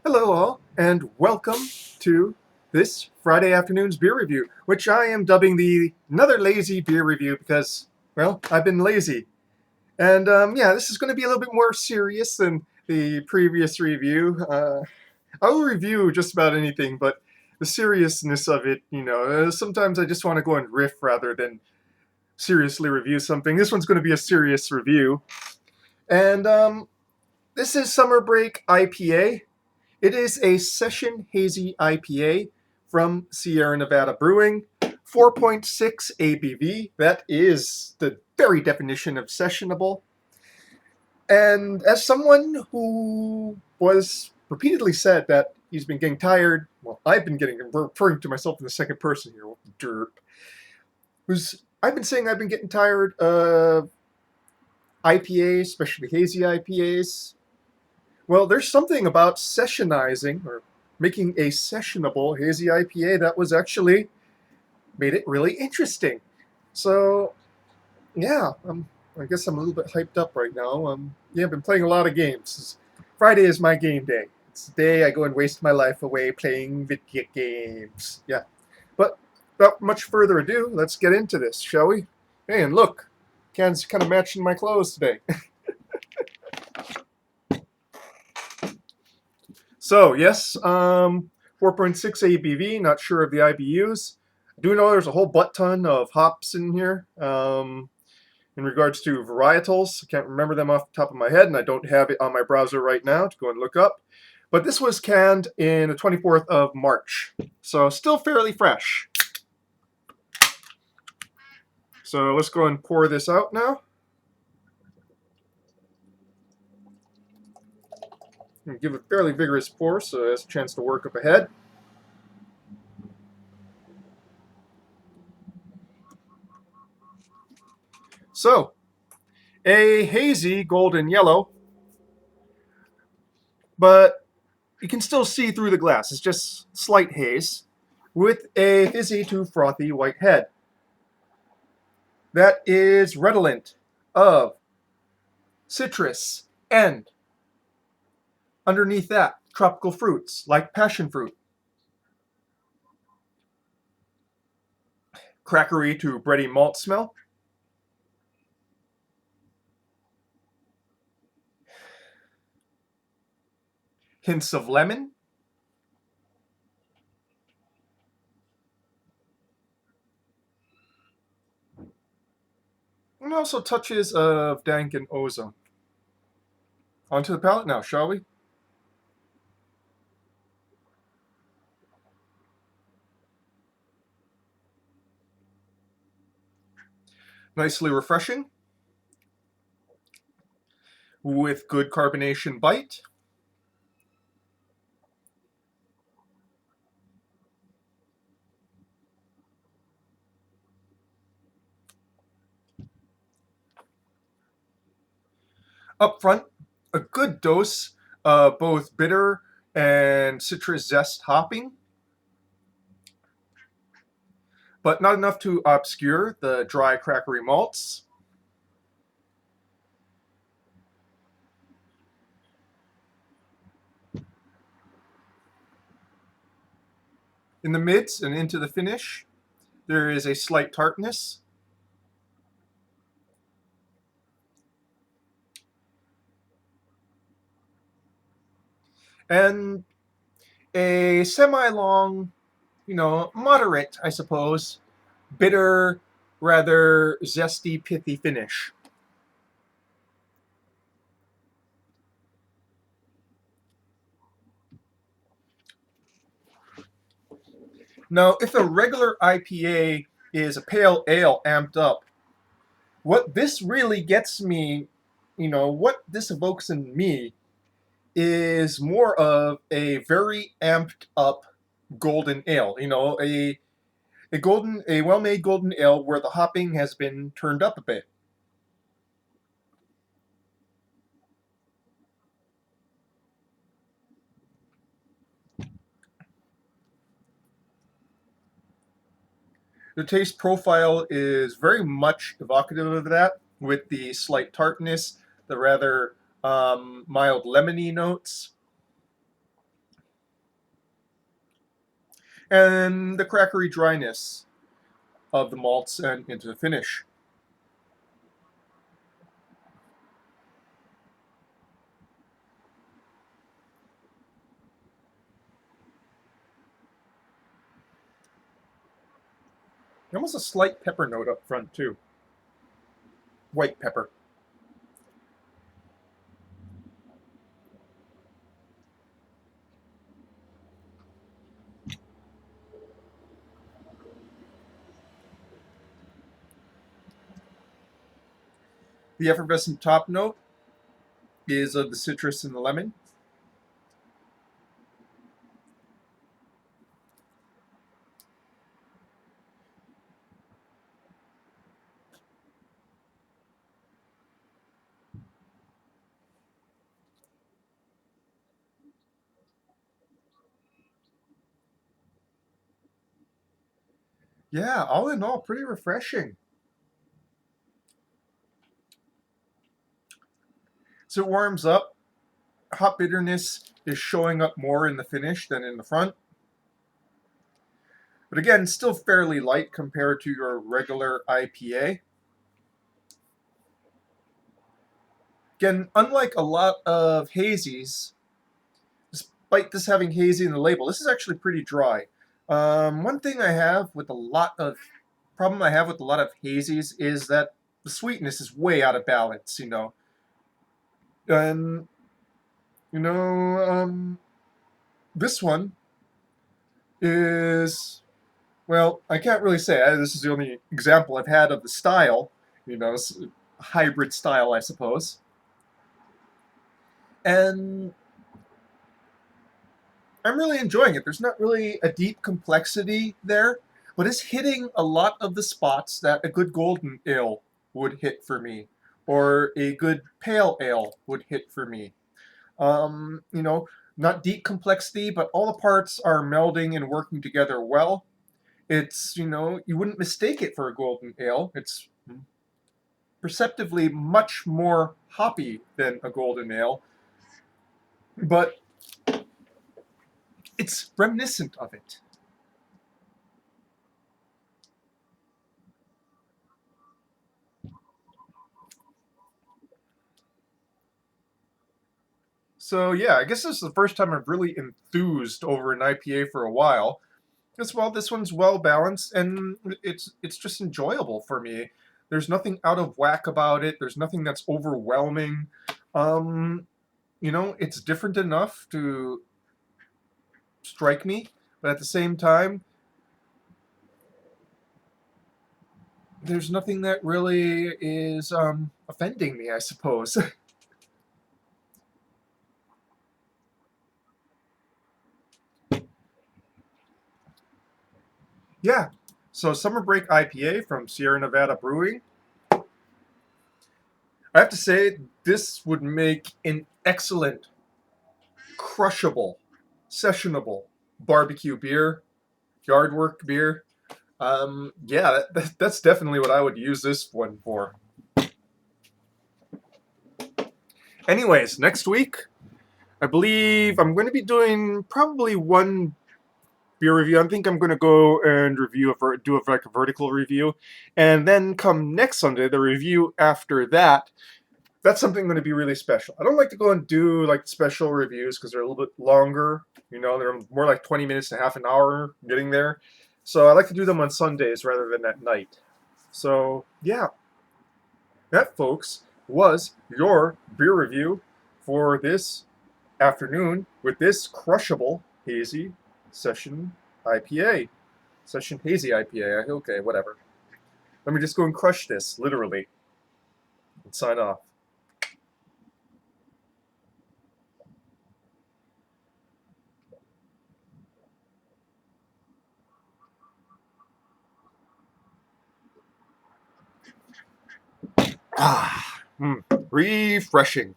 Hello, all, and welcome to this Friday afternoon's beer review, which I am dubbing the another lazy beer review because, well, I've been lazy. And yeah, this is going to be a little bit more serious than the previous review. I will review just about anything, but the seriousness of it, sometimes I just want to go and riff rather than seriously review something. This one's going to be a serious review. And this is Summer Break IPA. It is a Session Hazy IPA from Sierra Nevada Brewing, 4.6 ABV. That is the very definition of sessionable. And as someone who was repeatedly said that he's been getting tired, well, I've been referring to myself in the second person here, derp, I've been saying I've been getting tired of IPAs, especially hazy IPAs. Well, there's something about sessionizing or making a sessionable hazy IPA that was actually made it really interesting. So, yeah, I guess I'm a little bit hyped up right now. Yeah, I've been playing a lot of games. Friday is my game day. It's the day I go and waste my life away playing video games. Yeah, but without much further ado, let's get into this, shall we? Hey, and look, can's kind of matching my clothes today. So, yes, 4.6 ABV, not sure of the IBUs. I do know there's a whole butt ton of hops in here. In regards to varietals, I can't remember them off the top of my head, and I don't have it on my browser right now to go and look up. But this was canned in the 24th of March, so still fairly fresh. So let's go and pour this out now. And give a fairly vigorous pour so it has a chance to work up ahead. So, a hazy golden yellow, but you can still see through the glass. It's just slight haze with a fizzy to frothy white head. That is redolent of citrus and underneath that, tropical fruits like passion fruit. Crackery to bready malt smell. Hints of lemon. And also touches of dank and ozone. Onto the palate now, shall we? Nicely refreshing. With good carbonation bite. Up front, a good dose of both bitter and citrus zest hopping, but not enough to obscure the dry crackery malts. In the mids and into the finish, there is a slight tartness. And a semi-long, moderate, I suppose, bitter, rather zesty, pithy finish. Now, if a regular IPA is a pale ale amped up, what this really gets me, what this evokes in me is more of a very amped up golden ale. A well-made golden ale where the hopping has been turned up a bit. The taste profile is very much evocative of that, with the slight tartness, the rather mild lemony notes. and the crackery dryness of the malts and into the finish. Almost a slight pepper note up front too. White pepper. The effervescent top note is of the citrus and the lemon. Yeah, all in all, pretty refreshing. So it warms up. Hop bitterness is showing up more in the finish than in the front. But again, still fairly light compared to your regular IPA. Again, unlike a lot of hazies, despite this having hazy in the label, this is actually pretty dry. One thing I have with a lot of problem I have with a lot of hazies is that the sweetness is way out of balance, And this one is, well, I can't really say. This is the only example I've had of the style, it's a hybrid style, I suppose. And I'm really enjoying it. There's not really a deep complexity there, but it's hitting a lot of the spots that a good golden ale would hit for me, or a good pale ale would hit for me. Not deep complexity, but all the parts are melding and working together well. It's, you wouldn't mistake it for a golden ale. It's perceptively much more hoppy than a golden ale, but it's reminiscent of it. So yeah, I guess this is the first time I've really enthused over an IPA for a while. As well, this one's well balanced and it's just enjoyable for me. There's nothing out of whack about it. There's nothing that's overwhelming. Um, it's different enough to strike me, but at the same time, there's nothing that really is offending me, I suppose. Yeah. So Summer Break IPA from Sierra Nevada Brewing. I have to say, this would make an excellent, crushable, sessionable barbecue beer, yard work beer. Yeah, that's definitely what I would use this one for. Anyways, next week, I believe I'm going to be doing probably one beer review. I think I'm going to go and do a vertical review, and then come next Sunday, the review after that. That's something going to be really special. I don't like to go and do like special reviews because they're a little bit longer. They're more like 20 minutes to half an hour getting there. So I like to do them on Sundays rather than at night. So yeah, that, folks, was your beer review for this afternoon with this crushable hazy session IPA. Session hazy IPA. Okay, whatever. Let me just go and crush this, literally, and sign off. Refreshing.